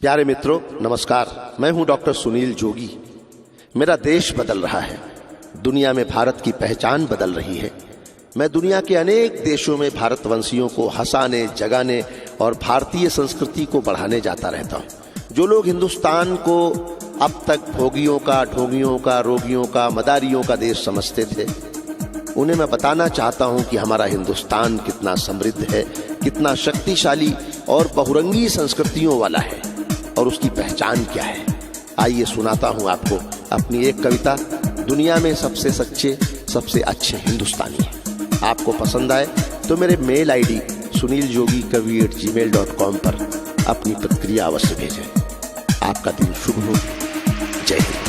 प्यारे मित्रों, नमस्कार। मैं हूं डॉक्टर सुनील जोगी। मेरा देश बदल रहा है, दुनिया में भारत की पहचान बदल रही है। मैं दुनिया के अनेक देशों में भारतवंशियों को हंसाने, जगाने और भारतीय संस्कृति को बढ़ाने जाता रहता हूं। जो लोग हिंदुस्तान को अब तक भोगियों का, ढोंगियों का, रोगियों का, मदारियों का देश समझते थे, उन्हें मैं बताना चाहता हूं कि हमारा हिंदुस्तान कितना समृद्ध है, कितना शक्तिशाली और बहुरंगी संस्कृतियों वाला है और उसकी पहचान क्या है। आइए सुनाता हूं आपको अपनी एक कविता, दुनिया में सबसे सच्चे, सबसे अच्छे हिंदुस्तानी। आपको पसंद आए तो मेरे मेल आईडी suniljogi@gmail.com पर अपनी प्रतिक्रिया अवश्य भेजें। आपका दिन शुभ हो। जय हिंद।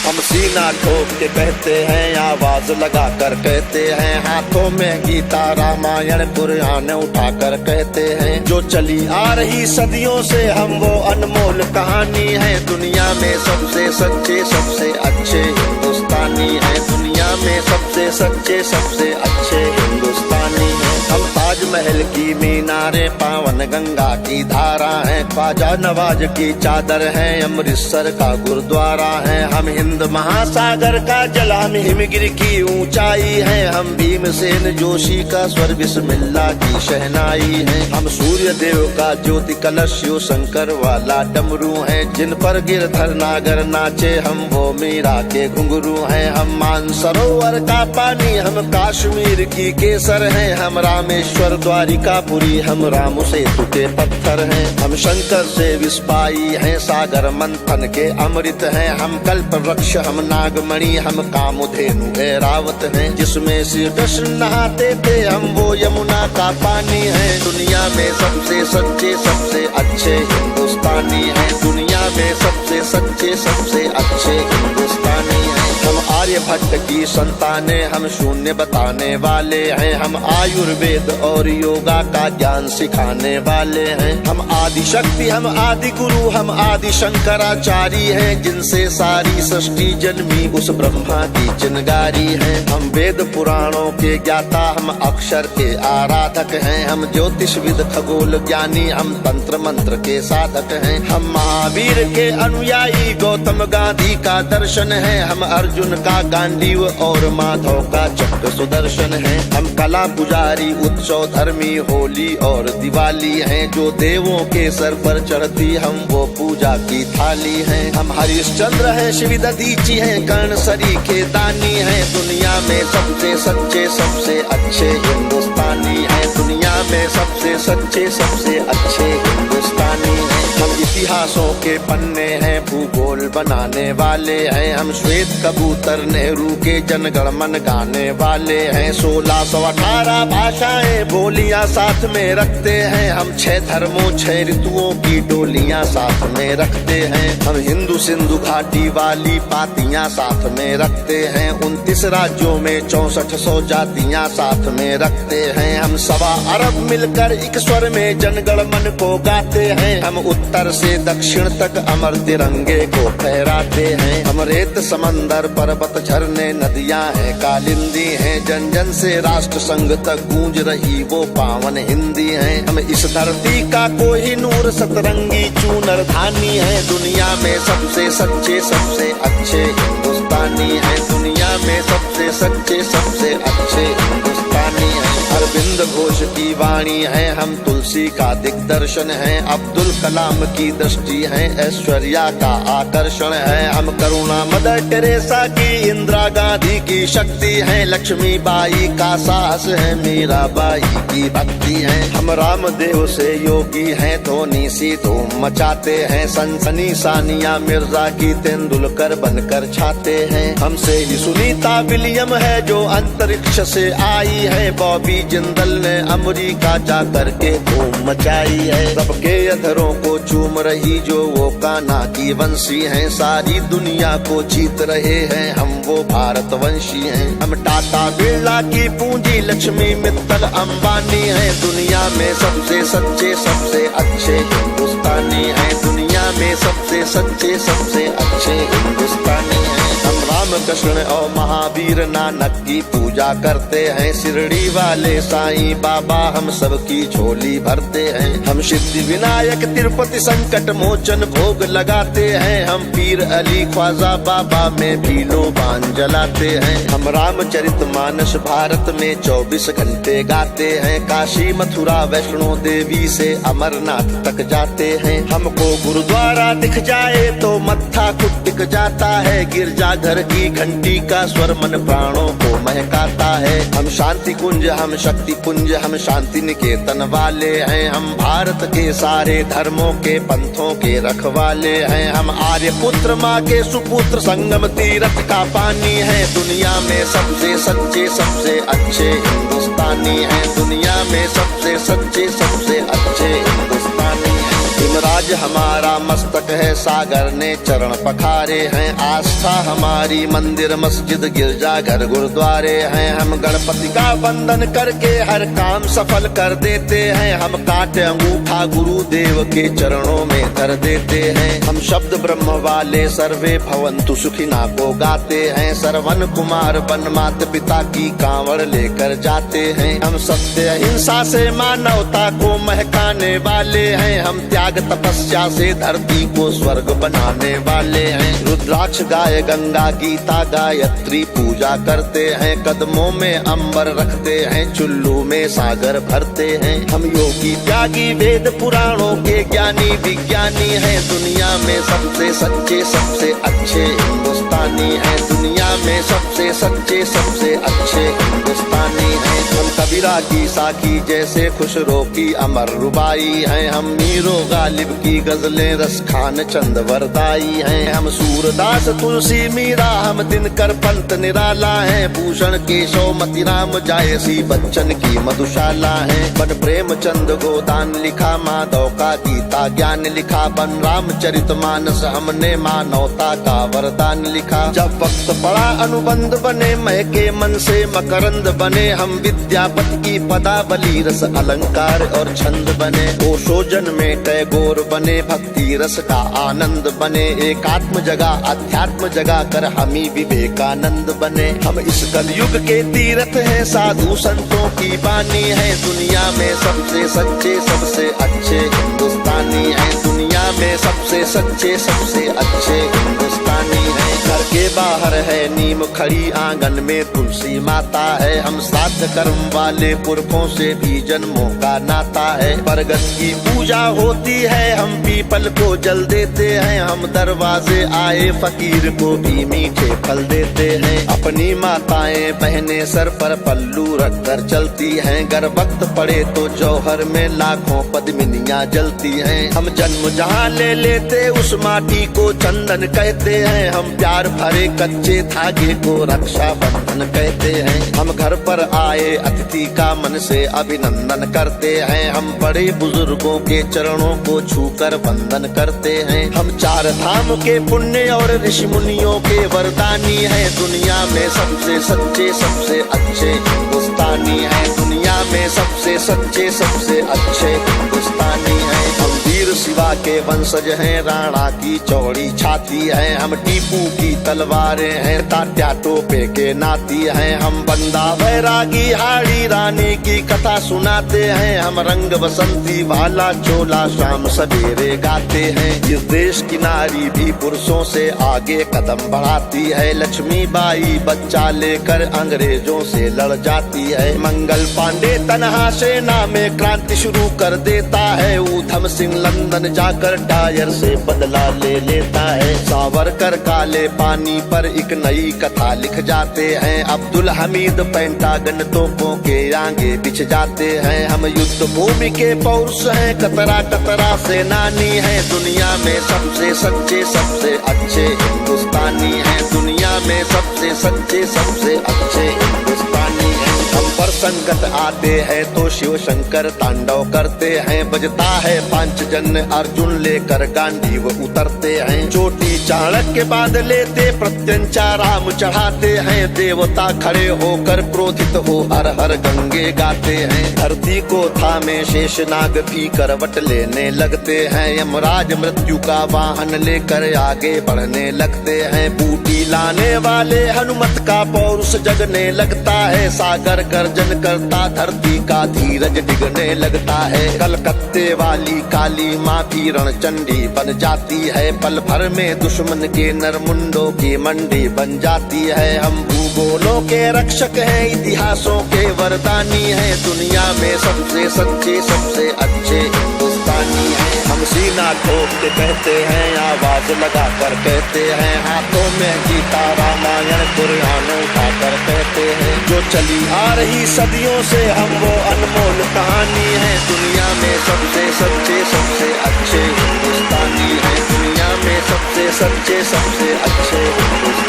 हम सीना ठोक के कहते हैं, आवाज लगाकर कहते हैं, हाथों में गीता रामायण पुराण उठाकर कहते हैं, जो चली आ रही सदियों से हम वो अनमोल कहानी है। दुनिया में सबसे सच्चे, सबसे अच्छे हिंदुस्तानी है। दुनिया में सबसे सच्चे, सबसे अच्छे हिंदुस्तानी है। हम ताजमहल की मीनारें, पावन गंगा की धारा है, ख्वाजा नवाज की चादर है, अमृतसर का गुरुद्वारा है। हम हिंद महासागर का जल, हम हिमगिरी की ऊंचाई है, हम भीमसेन जोशी का स्वर, बिस्मिल्लाह की शहनाई है। हम सूर्य देव का ज्योति कलश, शिव शंकर वाला डमरू है, जिन पर गिरधर नागर नाचे, हम वो मीरा के घुंघरू हैं। हम मानसरोवर का पानी, हम कश्मीर की केसर है, हम रामेश्वर द्वारिकापुरी, हम राम सेतु के पत्थर हैं। हम शंकर से विस्पाई हैं, सागर मंथन के अमृत हैं। हम कल्प वृक्ष, हम नागमणि, हम कामधेनु ऐरावत हैं, जिसमें श्री कृष्ण नहाते थे, हम वो यमुना का पानी है। दुनिया में सबसे सच्चे, सबसे अच्छे हिंदुस्तानी है। दुनिया में सबसे सच्चे, सबसे अच्छे हिंदुस्तानी है। हम आर्यभट्ट की संताने, हम शून्य बताने वाले हैं, हम आयुर्वेद और योगा का ज्ञान सिखाने वाले हैं। हम आदि शक्ति, हम आदि गुरु, हम आदि शंकराचार्य हैं, जिनसे सारी सृष्टि जन्मी, उस ब्रह्मा की चिनगारी है। हम वेद पुराणों के ज्ञाता, हम अक्षर के आराधक हैं, हम ज्योतिषविद, खगोल ज्ञानी, हम तंत्र मंत्र के साधक हैं। हम महावीर के अनुयायी, गौतम गांधी का दर्शन है, हम अर्जुन का गांडीव और माधव का चक्र सुदर्शन है। हम कला पुजारी, उत्सव धर्मी, होली और दिवाली हैं, जो देवों के सर पर चढ़ती, हम वो पूजा की थाली हैं। हम हरिश्चंद्र हैं, शिव दधीची हैं, कर्ण सरी के दानी हैं। दुनिया में सबसे सच्चे, सबसे अच्छे हिंदुस्तानी हैं। दुनिया में सबसे सच्चे, सबसे अच्छे हिंदुस्तानी हैं। हम इतिहासों के पन्ने हैं, भूगोल बनाने वाले हैं, हम श्वेत कबूतर, नेहरू के जनगण मन गाने वाले हैं। 1618 भाषाएं, बोलियां साथ में रखते हैं, हम 6 धर्मों, 6 ऋतुओं की डोलियां साथ में रखते हैं। हम हिंदू सिंधु घाटी वाली पातियां साथ में रखते हैं, 29 राज्यों में 6400 जातियां साथ में रखते हैं। हम 1.25 अरब मिलकर एक स्वर में जनगण मन को गाते हैं, हम उत्तर से दक्षिण तक अमर तिरंगे को फहराते हैं। हम रेत समंदर, पर्वत, झरने, नदियां हैं, कालिंदी हैं, जन जन से राष्ट्र संघ तक गूंज रही वो पावन हिंदी है। हम इस धरती का कोहिनूर, सतरंगी चूनर धानी है। दुनिया में सबसे सच्चे, सबसे अच्छे हिंदुस्तानी है। दुनिया में सबसे सच्चे, सबसे अच्छे हिंदुस्तानी है। अरविंद घोष की वाणी है, हम तुलसी का दिग्दर्शन है, अब्दुल कलाम की दृष्टि है, ऐश्वर्या का आकर्षण है। हम करुणा मदर टेरेसा की, इंदिरा गांधी की शक्ति है, लक्ष्मीबाई का साहस है, मीराबाई की भक्ति है। हम रामदेव से योगी हैं, धोनी सी धूम मचाते हैं, सनसनी सानिया मिर्जा की तेंदुलकर बनकर छाते हैं। हमसे ही सुनीता विलियम है, जो अंतरिक्ष से आई है, बॉबी जिंदल ने अमेरिका जा करके धूम मचाई है। सबके अधरों को चूम रही जो वो कान्हा की वंशी हैं, सारी दुनिया को जीत रहे हैं, हम वो भारतवंशी हैं। हम टाटा बिरला की पूंजी, लक्ष्मी मित्तल अंबानी हैं। दुनिया में सबसे सच्चे, सबसे अच्छे हिंदुस्तानी हैं। दुनिया में सबसे सच्चे, सबसे अच्छे हिंदुस्तानी हैं। हम राम कृष्ण और महावीर नानक की पूजा करते हैं। शिरडी वाले साईं बाबा हम सबकी झोली भरते हैं। हम सिद्धि विनायक तिरुपति संकट मोचन भोग लगाते हैं। हम पीर अली ख्वाजा बाबा में भी लोबान जलाते हैं। हम रामचरितमानस भारत में 24 घंटे गाते हैं। काशी मथुरा वैष्णो देवी से अमरनाथ तक जाते हैं। हमको गुरुद्वारा दिख जाए तो मत्था कुटिक जाता है। गिरजाघर की घंटी का स्वर मन प्राणों को महकाता है। हम शांति कुंज हम शक्ति पुंज हम शांति निकेतन वाले हैं। हम भारत के सारे धर्मों के पंथों के रखवाले हैं। हम आर्य पुत्र माँ के सुपुत्र संगम तीर्थ का पानी है। दुनिया में सबसे सच्चे सबसे अच्छे हिंदुस्तानी हैं। दुनिया में सबसे सच्चे सबसे अच्छे हिंदुस्तानी हैं। हिमराज हमारा मस्तक है, सागर ने चरण पखारे हैं। आस्था हमारी मंदिर मस्जिद गिरजा घर गुरुद्वारे हैं। हम गणपति का वंदन करके हर काम सफल कर देते हैं। हम काटे अंगूठा गुरुदेव के चरणों में धर देते हैं। हम शब्द ब्रह्म वाले सर्वे भवंतु सुखिना को गाते हैं। सरवन कुमार वन मात पिता की कांवड़ लेकर जाते हैं। हम सत्य अहिंसा से मानवता को महकाने वाले हैं। हम त्याग तपस्या से धरती को स्वर्ग बनाने वाले हैं। रुद्राक्ष गाय गंगा गीता गायत्री पूजा करते हैं। कदमों में अंबर रखते हैं, चुल्लू में सागर भरते हैं। हम योगी त्यागी वेद पुराणों के ज्ञानी विज्ञानी हैं। दुनिया में सबसे सच्चे सबसे अच्छे हिंदुस्तानी हैं। दुनिया में सबसे सच्चे सबसे अच्छे हिंदुस्तानी हैं। हम कबीरा की साखी जैसे खुशरो की अमर रुबाई हैं। हम मीरो गालिब की गजलें रस खान चंद वरदाई हैं। हम सूरदास तुलसी मीरा हम दिनकर पंत निराला हैं। भूषण केशव मतिराम जायसी बच्चन की मधुशाला है। बन प्रेमचंद गोदान लिखा, माधव का गीता ज्ञान लिखा। बन रामचरितमानस हमने मानवता का वरदान लिखा। जब वक्त पड़ा अनुबंध बने, महके मन से मकरंद बने। हम विद्यापति की पदावली रस अलंकार और छंद बने। ओशोजन में टैगोर बने, भक्ति रस का आनंद बने। एकात्म जगह अध्यात्म जगह कर हमी विवेकानंद बने। हम इस कलयुग के तीर्थ हैं, साधु संतों की बानी है। दुनिया में सबसे सच्चे सबसे अच्छे हिंदुस्तानी हैं। दुनिया में सबसे सच्चे सबसे अच्छे हिंदुस्तानी हैं। घर के बाहर है नीम खड़ी, आंगन में तुलसी माता है। हम साथ कर्म वाले पुरखों से भी जन्मों का नाता है। बरगद की पूजा होती है, हम पीपल को जल देते हैं। हम दरवाजे आए फकीर को भी मीठे फल देते हैं। अपनी माताएं बहनें सर पर पल्लू रख कर चलती हैं। गर वक्त पड़े तो जौहर में लाखों पद्मिनियां जलती हैं। हम जन्म जहाँ ले लेते उस माटी को चंदन कहते हैं। हम प्यार भरे कच्चे धागे को रक्षा बंधन कहते हैं। हम घर पर आए अतिथि का मन से अभिनंदन करते हैं। हम बड़े बुजुर्गों के चरणों को छूकर वंदन करते हैं। हम चार धाम के पुण्य और ऋषि मुनियों के वरदानी हैं। दुनिया में सबसे सच्चे सबसे अच्छे हिंदुस्तानी हैं। दुनिया में सबसे सच्चे सबसे अच्छे हिंदुस्तानी हैं। हम वीर शिवा के वंशज हैं, राणा की चौड़ी छाती है। हम टीपू की तलवारें हैं, तात्या टोपे के नाती हैं। हम बंदा बैरागी हाड़ी रानी की कथा सुनाते हैं। हम रंग बसंती वाला चोला शाम सवेरे गाते हैं। इस देश की नारी भी पुरुषों से आगे कदम बढ़ाती है। लक्ष्मी बाई बच्चा लेकर अंग्रेजों से लड़ जाती है। मंगल पांडे तनहा सेना में क्रांति शुरू कर देता है। ऊधम सिंह लंदन जाकर टायर से बदला ले लेता है। सावरकर काले पानी पर एक नई कथा लिख जाते हैं। अब्दुल हमीद पेंटागन तोपों के आगे बिछ जाते हैं। हम युद्ध भूमि के पौरुष हैं, कतरा कतरा सेनानी हैं। दुनिया में सबसे सच्चे सबसे अच्छे हिंदुस्तानी हैं। दुनिया में सबसे सच्चे सबसे अच्छे हिंदुस्तानी हैं। हम पर संकट आते हैं तो शिव शंकर तांडव करते हैं। बजता है पांचजन्य अर्जुन लेकर गांडीव उतरते हैं। चोटी चाणक्य बाद लेते प्रत्यंचा राम चढ़ाते हैं। देवता खड़े होकर क्रोधित हो हर हर गंगे गाते हैं। धरती को थामे शेषनाग भी करवट लेने लगते हैं। यमराज मृत्यु का वाहन लेकर आगे बढ़ने लगते हैं। बूटी लाने वाले हनुमत का पौरुष जगने लगता है। सागर गर्जन करता धरती का धीरज डिगने लगता है। कलकत्ते वाली काली माँ भी रणचंडी बन जाती है। पल भर में दुश्मन के नरमुंडों की मंडी बन जाती है। हम भूगोलों के रक्षक हैं, इतिहासों के वरदानी हैं। दुनिया में सबसे सच्चे सबसे अच्छे हिंदुस्तानी हैं। हम सीना ठोक के कहते हैं, आवाज लगा कर कहते हैं। हाथों में गीता रामायण कुरान उठाकर कहते हैं। जो चली आ रही सदियों से हम वो अनमोल कहानी है। दुनिया में सबसे सच्चे सबसे अच्छे हिंदुस्तानी हैं। दुनिया में सबसे सच्चे सबसे अच्छे हिंदुस्तानी।